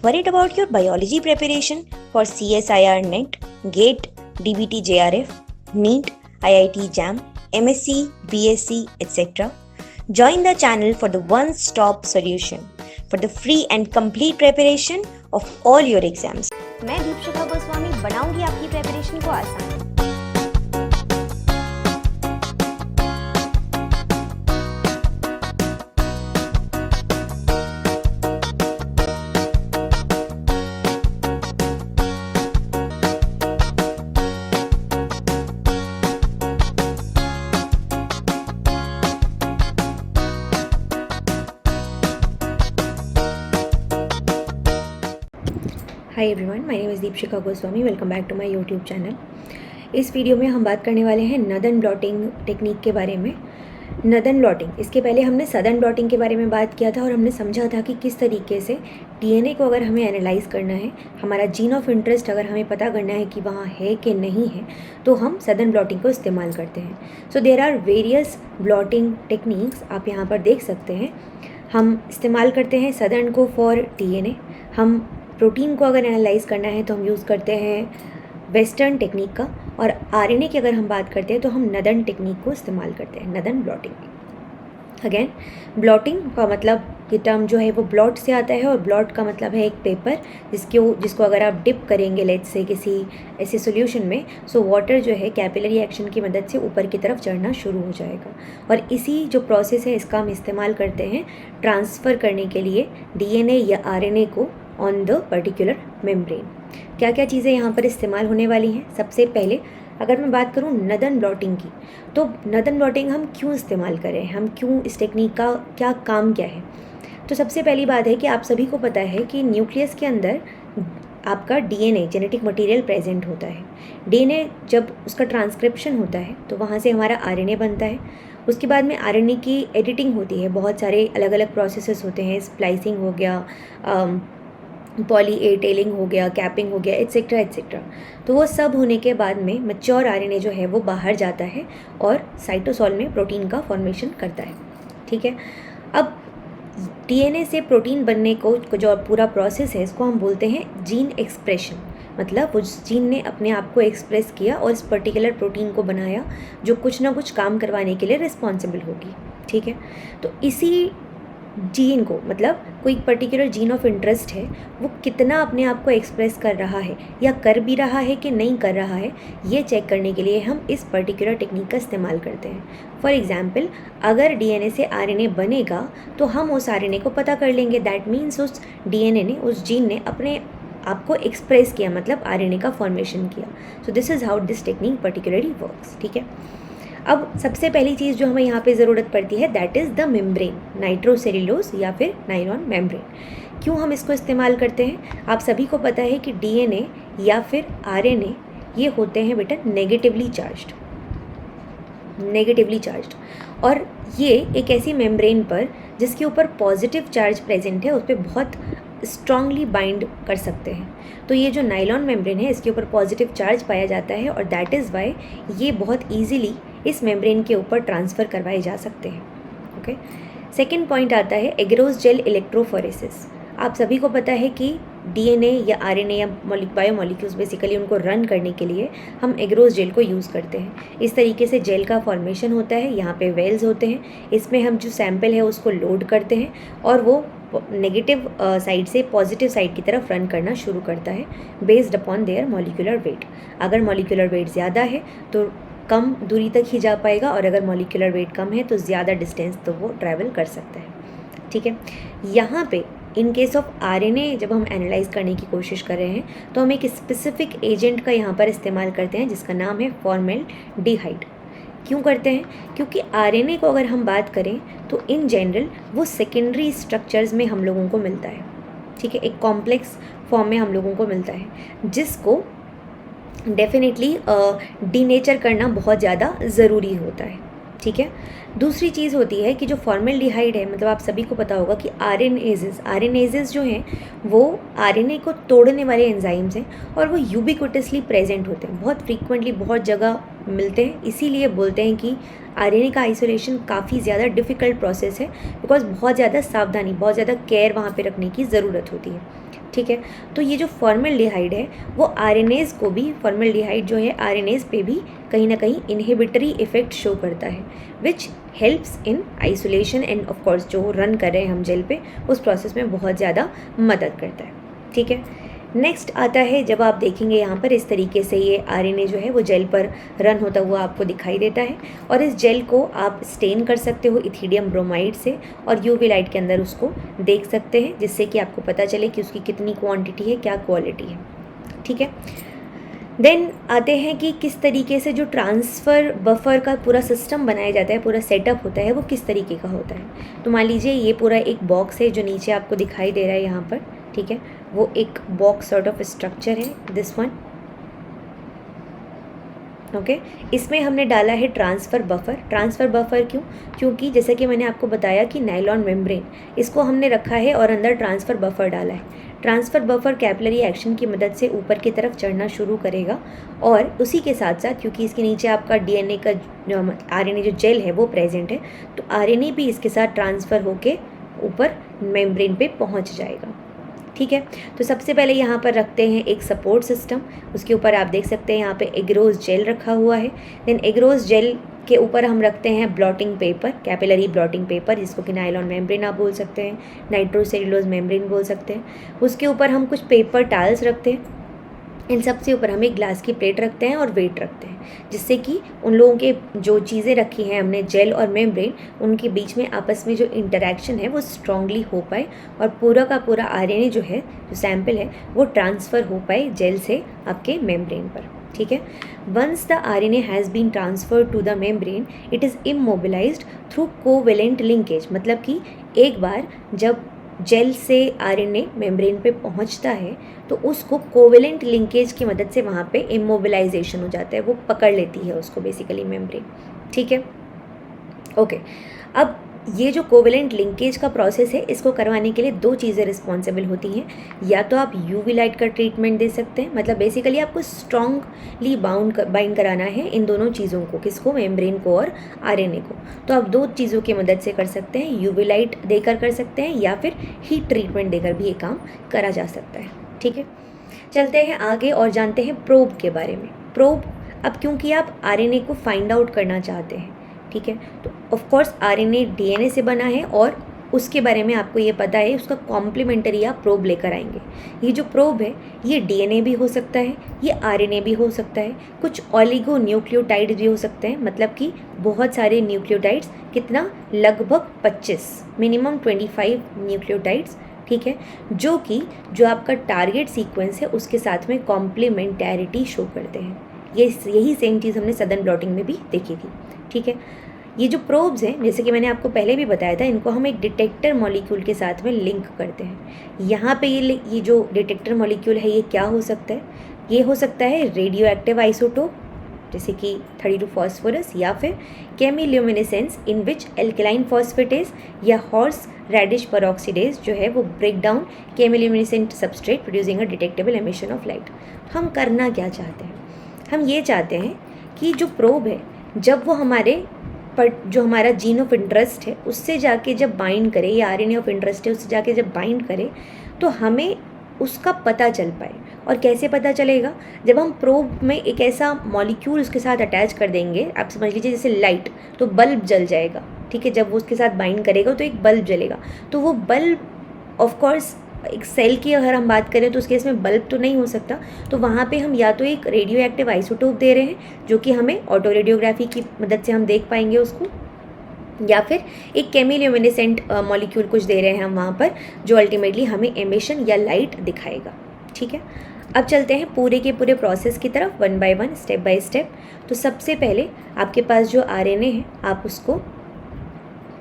Worried about your biology preparation for CSIR NET, GATE, DBT JRF, NEET, IIT JAM, MSc, BSc, etc.? Join the channel for the one-stop solution for the free and complete preparation of all your exams. मैं दीपशिखा गोस्वामी बनाऊंगी आपकी preparation को आसान। Hi everyone, my name is Deepshikha Goswami. Welcome back to my YouTube channel. इस video में हम बात करने वाले हैं नदन ब्लॉटिंग टेक्निक के बारे में। नदन ब्लॉटिंग, इसके पहले हमने सदन ब्लॉटिंग के बारे में बात किया था और हमने समझा था कि किस तरीके से डीएनए को अगर हमें एनालाइज करना है, हमारा जीन ऑफ इंटरेस्ट अगर हमें पता करना है कि वहाँ है कि नहीं है, तो हम सदन ब्लॉटिंग को इस्तेमाल करते हैं। So there are various blotting techniques, आप यहाँ पर देख सकते हैं। हम इस्तेमाल करते हैं सदन को फॉर डीएनए। हम प्रोटीन को अगर एनालाइज करना है तो हम यूज़ करते हैं वेस्टर्न टेक्निक का, और आरएनए की अगर हम बात करते हैं तो हम नदन टेक्निक को इस्तेमाल करते हैं, नदन ब्लॉटिंग। अगेन, ब्लॉटिंग का मतलब, ये टर्म जो है वो ब्लॉट से आता है, और ब्लॉट का मतलब है एक पेपर जिसको अगर आप डिप करेंगे लेट्स से किसी ऐसे सॉल्यूशन में, सो वाटर जो है कैपिलरी एक्शन की मदद से ऊपर की तरफ चढ़ना शुरू हो जाएगा। और इसी जो प्रोसेस है इसका हम इस्तेमाल करते हैं ट्रांसफ़र करने के लिए डीएनए या आरएनए को ऑन द पर्टिकुलर मेम्ब्रेन। क्या क्या चीज़ें यहाँ पर इस्तेमाल होने वाली हैं? सबसे पहले अगर मैं बात करूँ नदन ब्लॉटिंग की, तो नदन ब्लॉटिंग हम क्यों इस्तेमाल करें, हम क्यों, इस टेक्निक का क्या काम क्या है? तो सबसे पहली बात है कि आप सभी को पता है कि न्यूक्लियस के अंदर आपका डीएनए, जेनेटिक मटेरियल प्रेजेंट होता है। डीएनए जब उसका ट्रांसक्रिप्शन होता है तो वहाँ से हमारा आरएनए बनता है। उसके बाद में आरएनए की एडिटिंग होती है, बहुत सारे अलग अलग प्रोसेसेस होते हैं, स्प्लाइसिंग हो गया, पॉली ए टेलिंग हो गया, कैपिंग हो गया, एट्सेट्रा एट्सेट्रा। तो वो सब होने के बाद में मैच्योर आरएनए जो है वो बाहर जाता है और साइटोसॉल में प्रोटीन का फॉर्मेशन करता है। ठीक है, अब डीएनए से प्रोटीन बनने को जो पूरा प्रोसेस है इसको हम बोलते हैं जीन एक्सप्रेशन। मतलब उस जीन ने अपने आप को एक्सप्रेस किया और इस पर्टिकुलर प्रोटीन को बनाया जो कुछ ना कुछ काम करवाने के लिए रिस्पॉन्सिबल होगी। ठीक है, तो इसी जीन को, मतलब कोई पर्टिकुलर जीन ऑफ इंटरेस्ट है, वो कितना अपने आप को एक्सप्रेस कर रहा है या कर भी रहा है कि नहीं कर रहा है, ये चेक करने के लिए हम इस पर्टिकुलर टेक्निक का इस्तेमाल करते हैं। फॉर एग्जांपल, अगर डीएनए से आरएनए बनेगा तो हम उस आरएनए को पता कर लेंगे, दैट मीन्स उस डीएनए ने, उस जीन ने अपने आपको एक्सप्रेस किया, मतलब आरएनए का फॉर्मेशन किया। So this is how this technique particularly works. ठीक है, अब सबसे पहली चीज़ जो हमें यहाँ पे ज़रूरत पड़ती है that is the membrane, nitrocellulose या फिर नायलॉन मेम्ब्रेन। क्यों हम इसको इस्तेमाल करते हैं? आप सभी को पता है कि डीएनए या फिर आरएनए ये होते हैं बेटा नेगेटिवली चार्ज्ड, और ये एक ऐसी मेम्ब्रेन पर जिसके ऊपर पॉजिटिव चार्ज प्रेजेंट है उस पर बहुत स्ट्रांगली बाइंड कर सकते हैं। तो ये जो नायलॉन मेम्ब्रेन है इसके ऊपर पॉजिटिव चार्ज पाया जाता है, और दैट इज़ वाई ये बहुत ईजीली इस मेम्ब्रेन के ऊपर ट्रांसफ़र करवाए जा सकते हैं। ओके, सेकेंड पॉइंट आता है एगरोस जेल इलेक्ट्रोफोरेसिस। आप सभी को पता है कि डीएनए या आरएनए या बायोमोलिक्यूल्स बेसिकली उनको रन करने के लिए हम एगरोस जेल को यूज़ करते हैं। इस तरीके से जेल का फॉर्मेशन होता है, यहाँ पे वेल्स होते हैं, इसमें हम जो सैंपल है उसको लोड करते हैं और वो नेगेटिव साइड से पॉजिटिव साइड की तरफ रन करना शुरू करता है based upon their molecular weight. अगर मॉलिक्यूलर वेट ज़्यादा है तो कम दूरी तक ही जा पाएगा, और अगर मॉलिक्यूलर वेट कम है तो ज़्यादा डिस्टेंस तो वो ट्रैवल कर सकता है। ठीक है, यहाँ पे इन केस ऑफ आरएनए जब हम एनालाइज करने की कोशिश कर रहे हैं तो हम एक स्पेसिफिक एजेंट का यहाँ पर इस्तेमाल करते हैं जिसका नाम है फॉर्मेल्डिहाइड। क्यों करते हैं? क्योंकि आरएनए को अगर हम बात करें तो इन जनरल वो सेकेंडरी स्ट्रक्चर्स में हम लोगों को मिलता है। ठीक है, एक कॉम्प्लेक्स फॉर्म में हम लोगों को मिलता है, जिसको डेफिनेटली डीनेचर करना बहुत ज़्यादा ज़रूरी होता है। ठीक है, दूसरी चीज़ होती है कि जो फॉर्मेल्डिहाइड है, मतलब आप सभी को पता होगा कि आरएनएजेस जो हैं वो आरएनए को तोड़ने वाले एंजाइम्स हैं, और वो यूबिक्विटसली प्रेजेंट होते हैं, बहुत फ्रीक्वेंटली बहुत जगह मिलते हैं। इसीलिए बोलते हैं कि आरएनए का आइसोलेशन काफ़ी ज़्यादा डिफ़िकल्ट प्रोसेस है, बिकॉज बहुत ज़्यादा सावधानी, बहुत ज़्यादा केयर वहाँ पे रखने की ज़रूरत होती है। ठीक है। तो ये जो फॉर्मल्डिहाइड है वो आरएनएज को भी, फॉर्मल्डिहाइड जो है आरएनएज पे भी कहीं ना कहीं इनहिबिटरी इफेक्ट शो करता है, which helps in isolation end of course जो रन कर रहे हैं हम जेल पे उस प्रोसेस में बहुत ज़्यादा मदद करता है, ठीक है। नेक्स्ट आता है, जब आप देखेंगे यहाँ पर इस तरीके से ये आरएनए जो है वो जेल पर रन होता हुआ आपको दिखाई देता है, और इस जेल को आप स्टेन कर सकते हो इथीडियम ब्रोमाइड से और यूवी लाइट के अंदर उसको देख सकते हैं, जिससे कि आपको पता चले कि उसकी कितनी क्वांटिटी है, क्या क्वालिटी है, ठीक है। देन आते हैं कि किस तरीके से जो ट्रांसफ़र बफर का पूरा सिस्टम बनाया जाता है, पूरा सेटअप होता है, वो किस तरीके का होता है। तो मान लीजिए ये पूरा एक बॉक्स है जो नीचे आपको दिखाई दे रहा है यहाँ पर, ठीक है। वो एक बॉक्स सॉर्ट ऑफ स्ट्रक्चर है, दिस वन, ओके। इसमें हमने डाला है ट्रांसफ़र बफर। ट्रांसफ़र बफर क्यों? क्योंकि जैसे कि मैंने आपको बताया कि नायलॉन मेम्ब्रेन इसको हमने रखा है और अंदर ट्रांसफ़र बफर डाला है। ट्रांसफ़र बफर कैपिलरी एक्शन की मदद से ऊपर की तरफ चढ़ना शुरू करेगा, और उसी के साथ साथ क्योंकि इसके नीचे आपका डीएनए का आरएनए जो जेल है वो प्रेजेंट है, तो आरएनए भी इसके साथ ट्रांसफ़र होके ऊपर मेम्ब्रेन पे पहुंच जाएगा, ठीक है। तो सबसे पहले यहाँ पर रखते हैं एक सपोर्ट सिस्टम, उसके ऊपर आप देख सकते हैं यहाँ पे एग्रोज जेल रखा हुआ है। देन एग्रोज जेल के ऊपर हम रखते हैं blotting paper, capillary blotting paper, जिसको कि नायलॉन मेम्ब्रेन आप बोल सकते हैं, नाइट्रोसेल्यूलोज मेम्ब्रेन बोल सकते हैं। उसके ऊपर हम कुछ पेपर टाल्स रखते हैं। इन सब से ऊपर हम एक ग्लास की प्लेट रखते हैं और वेट रखते हैं, जिससे कि उन लोगों के जो चीज़ें रखी हैं हमने जेल और मेम्ब्रेन, उनके बीच में आपस में जो इंटरेक्शन है वो स्ट्रांगली हो पाए और पूरा का पूरा आरएनए जो है, जो सैंपल है, वो ट्रांसफ़र हो पाए जेल से आपके मेम्ब्रेन पर, ठीक है। Once the RNA has been transferred to the membrane, it is immobilised through covalent linkage. मतलब कि एक बार जब जेल से आरएनए मेम्ब्रेन पे पहुंचता है तो उसको कोवेलेंट लिंकेज की मदद से वहाँ पे इमोबिलाइजेशन हो जाता है, वो पकड़ लेती है उसको बेसिकली मेम्ब्रेन, ठीक है, ओके। अब ये जो कोवेलेंट लिंकेज का प्रोसेस है, इसको करवाने के लिए दो चीज़ें रिस्पॉन्सिबल होती हैं। या तो आप यूवी लाइट का ट्रीटमेंट दे सकते हैं, मतलब बेसिकली आपको स्ट्रांगली बाइंड कराना है इन दोनों चीज़ों को, किसको, मेम्ब्रेन को और आरएनए को। तो आप दो चीज़ों की मदद से कर सकते हैं, यूवी लाइट देकर कर सकते हैं या फिर हीट ट्रीटमेंट देकर भी ये काम करा जा सकता है, ठीक है। चलते हैं आगे और जानते हैं प्रोब के बारे में। प्रोब, अब क्योंकि आप आरएनए को फाइंड आउट करना चाहते हैं, ठीक है, तो ऑफ कोर्स आरएनए डीएनए से बना है और उसके बारे में आपको ये पता है, उसका कॉम्प्लीमेंट्री आप प्रोब लेकर आएंगे। ये जो प्रोब है ये डीएनए भी हो सकता है, ये आरएनए भी हो सकता है, कुछ ऑलिगो न्यूक्लियोटाइड्स भी हो सकते हैं, मतलब कि बहुत सारे न्यूक्लियोटाइड्स, कितना, लगभग 25, मिनिमम 25 न्यूक्लियोटाइड्स, ठीक है, जो कि जो आपका टारगेट सीक्वेंस है उसके साथ में कॉम्प्लीमेंटैरिटी शो करते हैं। यही सेम चीज़ हमने सदर्न ब्लॉटिंग में भी देखी थी, ठीक है। ये जो प्रोब्स हैं, जैसे कि मैंने आपको पहले भी बताया था, इनको हम एक डिटेक्टर मॉलिक्यूल के साथ में लिंक करते हैं। यहाँ पे ये जो डिटेक्टर मॉलिक्यूल है ये क्या हो सकता है? ये हो सकता है रेडियो एक्टिव आइसोटोप, जैसे कि 32 फॉस्फोरस, या फिर chemiluminescence in which alkaline phosphatase या हॉर्स रेडिश पेरोक्सीडेज जो है वो break down chemiluminescent substrate producing a detectable emission of light. हम करना क्या चाहते हैं? हम ये चाहते हैं कि जो प्रोब है, जब वो जो हमारा जीन ऑफ इंटरेस्ट है उससे जाके जब बाइंड करे, या आरएनए ऑफ इंटरेस्ट है उससे जाके जब बाइंड करे, तो हमें उसका पता चल पाए। और कैसे पता चलेगा? जब हम प्रोब में एक ऐसा मॉलिक्यूल उसके साथ अटैच कर देंगे, आप समझ लीजिए जैसे लाइट, तो बल्ब जल जाएगा, ठीक है। जब वो उसके साथ बाइंड करेगा तो एक बल्ब जलेगा, तो वो बल्ब ऑफ कोर्स एक सेल की अगर हम बात करें तो उस केस में बल्ब तो नहीं हो सकता, तो वहाँ पे हम या तो एक रेडियो एक्टिव आइसोटोप दे रहे हैं जो कि हमें ऑटो रेडियोग्राफी की मदद से हम देख पाएंगे उसको, या फिर एक केमिल्यूमिनेसेंट मॉलिक्यूल कुछ दे रहे हैं हम वहाँ पर, जो अल्टीमेटली हमें एमिशन या लाइट दिखाएगा, ठीक है। अब चलते हैं पूरे के पूरे प्रोसेस की तरफ, one by one, step by step. तो सबसे पहले आपके पास जो आरएनए है आप उसको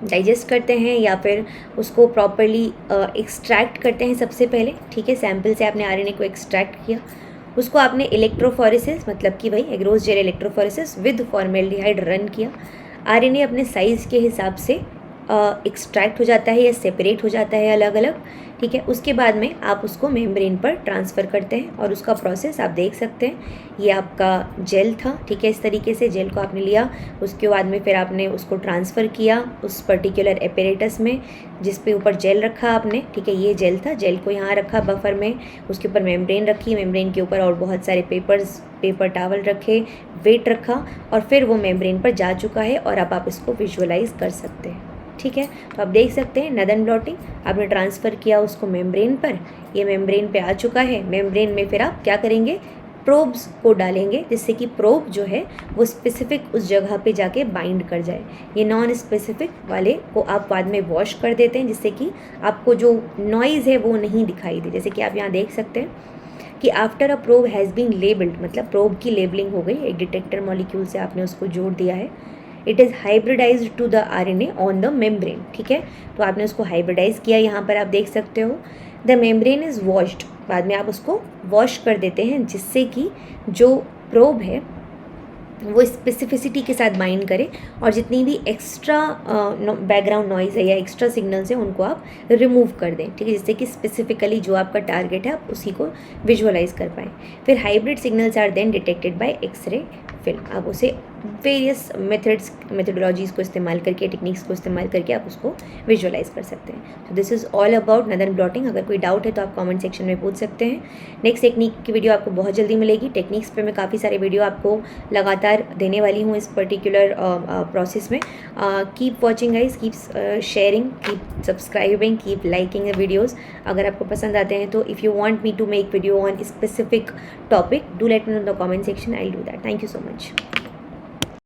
डाइजेस्ट करते हैं या फिर उसको प्रॉपरली एक्सट्रैक्ट करते हैं सबसे पहले, ठीक है। सैंपल से आपने आरएनए को एक्सट्रैक्ट किया, उसको आपने इलेक्ट्रोफोरेसिस, मतलब कि भाई एग्रोज gel electrophoresis with formaldehyde run किया। आरएनए अपने साइज़ के हिसाब से एक्सट्रैक्ट हो जाता है या सेपरेट हो जाता है अलग अलग, ठीक है। उसके बाद में आप उसको मेम्ब्रेन पर ट्रांसफ़र करते हैं और उसका प्रोसेस आप देख सकते हैं। ये आपका जेल था, ठीक है। इस तरीके से जेल को आपने लिया, उसके बाद में फिर आपने उसको ट्रांसफ़र किया उस पर्टिकुलर एपेरेटस में जिस पे ऊपर जेल रखा आपने, ठीक है। ये जेल था, जेल को यहाँ रखा बफर में, उसके ऊपर मेम्ब्रेन रखी, मेम्ब्रेन के ऊपर और बहुत सारे पेपर टावल रखे, वेट रखा और फिर वो मेम्ब्रेन पर जा चुका है और अब आप इसको विजुअलाइज़ कर सकते हैं, ठीक है। तो आप देख सकते हैं नदन ब्लॉटिंग आपने ट्रांसफ़र किया उसको मेम्ब्रेन पर, ये मेम्ब्रेन पे आ चुका है। मेम्ब्रेन में फिर आप क्या करेंगे, प्रोब्स को डालेंगे जिससे कि प्रोब जो है वो स्पेसिफिक उस जगह पे जाके बाइंड कर जाए। ये नॉन स्पेसिफिक वाले को आप बाद में वॉश कर देते हैं जिससे कि आपको जो नॉइज़ है वो नहीं दिखाई दे। जैसे कि आप यहाँ देख सकते हैं कि after a probe has been labelled, मतलब प्रोब की लेबलिंग हो गई, एक डिटेक्टर मॉलिक्यूल से आपने उसको जोड़ दिया है। It is hybridised to the RNA on the membrane, ठीक है। तो आपने उसको हाइब्रिडाइज किया, यहाँ पर आप देख सकते हो। द मेम्ब्रेन इज़ वॉश्ड, बाद में आप उसको वॉश कर देते हैं जिससे कि जो प्रोब है वो स्पेसिफिसिटी के साथ बाइंड करे और जितनी भी एक्स्ट्रा बैकग्राउंड नॉइज़ है या एक्स्ट्रा सिग्नल्स हैं उनको आप रिमूव कर दें, ठीक है। जिससे कि स्पेसिफिकली जो आपका टारगेट है आप उसी को विजुअलाइज कर पाएँ। फिर hybrid signals are then detected by X ray film, आप उसे वेरियस मेथडोलॉजीज़ को इस्तेमाल करके, टेक्निक्स को इस्तेमाल करके आप उसको विजुअलाइज कर सकते हैं। तो this is all about northern blotting. अगर कोई डाउट है तो आप कमेंट सेक्शन में पूछ सकते हैं। नेक्स्ट टेक्निक की वीडियो आपको बहुत जल्दी मिलेगी। टेक्निक्स पे मैं काफ़ी सारे वीडियो आपको लगातार देने वाली हूँ इस पर्टिकुलर प्रोसेस में। Keep watching guys, keep sharing, keep subscribing, keep liking the videos. अगर आपको पसंद आते हैं तो if you want me to make video on specific topic, do let me know in the comment section, I will do that. Thank you so much.